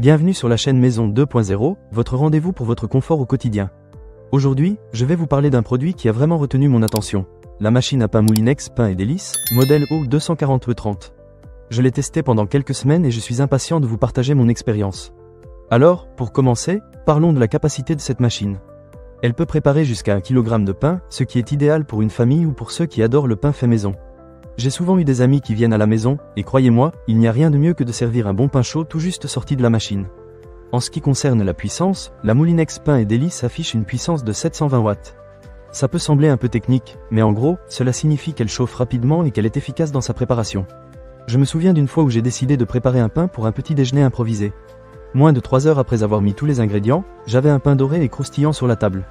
Bienvenue sur la chaîne Maison 2.0, votre rendez-vous pour votre confort au quotidien. Aujourd'hui, je vais vous parler d'un produit qui a vraiment retenu mon attention. La machine à pain Moulinex Pain et Délices, modèle O240E30. Je l'ai testé pendant quelques semaines et je suis impatient de vous partager mon expérience. Alors, pour commencer, parlons de la capacité de cette machine. Elle peut préparer jusqu'à 1 kg de pain, ce qui est idéal pour une famille ou pour ceux qui adorent le pain fait maison. J'ai souvent eu des amis qui viennent à la maison, et croyez-moi, il n'y a rien de mieux que de servir un bon pain chaud tout juste sorti de la machine. En ce qui concerne la puissance, la Moulinex Pain et Délices affiche une puissance de 720 watts. Ça peut sembler un peu technique, mais en gros, cela signifie qu'elle chauffe rapidement et qu'elle est efficace dans sa préparation. Je me souviens d'une fois où j'ai décidé de préparer un pain pour un petit déjeuner improvisé. Moins de 3 heures après avoir mis tous les ingrédients, j'avais un pain doré et croustillant sur la table.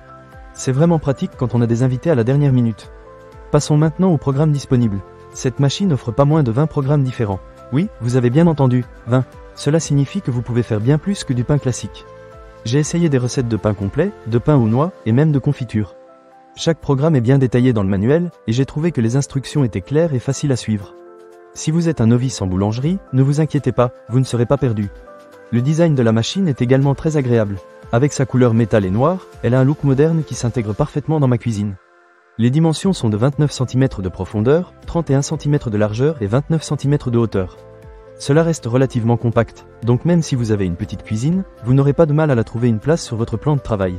C'est vraiment pratique quand on a des invités à la dernière minute. Passons maintenant au programme disponible. Cette machine offre pas moins de 20 programmes différents. Oui, vous avez bien entendu, 20. Cela signifie que vous pouvez faire bien plus que du pain classique. J'ai essayé des recettes de pain complet, de pain aux noix, et même de confiture. Chaque programme est bien détaillé dans le manuel, et j'ai trouvé que les instructions étaient claires et faciles à suivre. Si vous êtes un novice en boulangerie, ne vous inquiétez pas, vous ne serez pas perdu. Le design de la machine est également très agréable. Avec sa couleur métal et noire, elle a un look moderne qui s'intègre parfaitement dans ma cuisine. Les dimensions sont de 29 cm de profondeur, 31 cm de largeur et 29 cm de hauteur. Cela reste relativement compact, donc même si vous avez une petite cuisine, vous n'aurez pas de mal à la trouver une place sur votre plan de travail.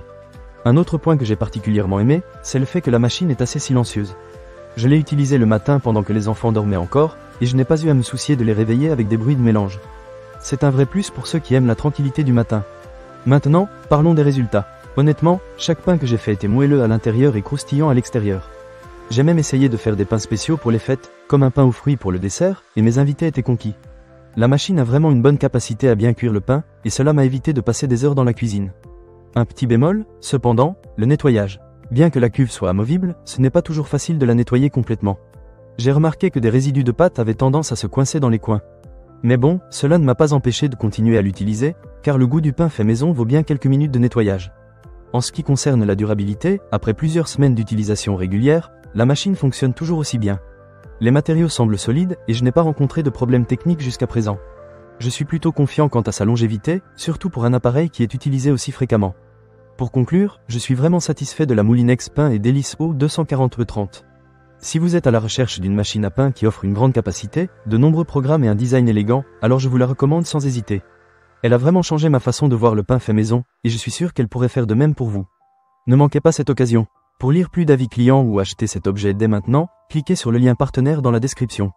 Un autre point que j'ai particulièrement aimé, c'est le fait que la machine est assez silencieuse. Je l'ai utilisée le matin pendant que les enfants dormaient encore, et je n'ai pas eu à me soucier de les réveiller avec des bruits de mélange. C'est un vrai plus pour ceux qui aiment la tranquillité du matin. Maintenant, parlons des résultats. Honnêtement, chaque pain que j'ai fait était moelleux à l'intérieur et croustillant à l'extérieur. J'ai même essayé de faire des pains spéciaux pour les fêtes, comme un pain aux fruits pour le dessert, et mes invités étaient conquis. La machine a vraiment une bonne capacité à bien cuire le pain, et cela m'a évité de passer des heures dans la cuisine. Un petit bémol, cependant, le nettoyage. Bien que la cuve soit amovible, ce n'est pas toujours facile de la nettoyer complètement. J'ai remarqué que des résidus de pâte avaient tendance à se coincer dans les coins. Mais bon, cela ne m'a pas empêché de continuer à l'utiliser, car le goût du pain fait maison vaut bien quelques minutes de nettoyage. En ce qui concerne la durabilité, après plusieurs semaines d'utilisation régulière, la machine fonctionne toujours aussi bien. Les matériaux semblent solides et je n'ai pas rencontré de problème technique jusqu'à présent. Je suis plutôt confiant quant à sa longévité, surtout pour un appareil qui est utilisé aussi fréquemment. Pour conclure, je suis vraiment satisfait de la Moulinex Pain et Délices O240E30. Si vous êtes à la recherche d'une machine à pain qui offre une grande capacité, de nombreux programmes et un design élégant, alors je vous la recommande sans hésiter. Elle a vraiment changé ma façon de voir le pain fait maison, et je suis sûr qu'elle pourrait faire de même pour vous. Ne manquez pas cette occasion. Pour lire plus d'avis clients ou acheter cet objet dès maintenant, cliquez sur le lien partenaire dans la description.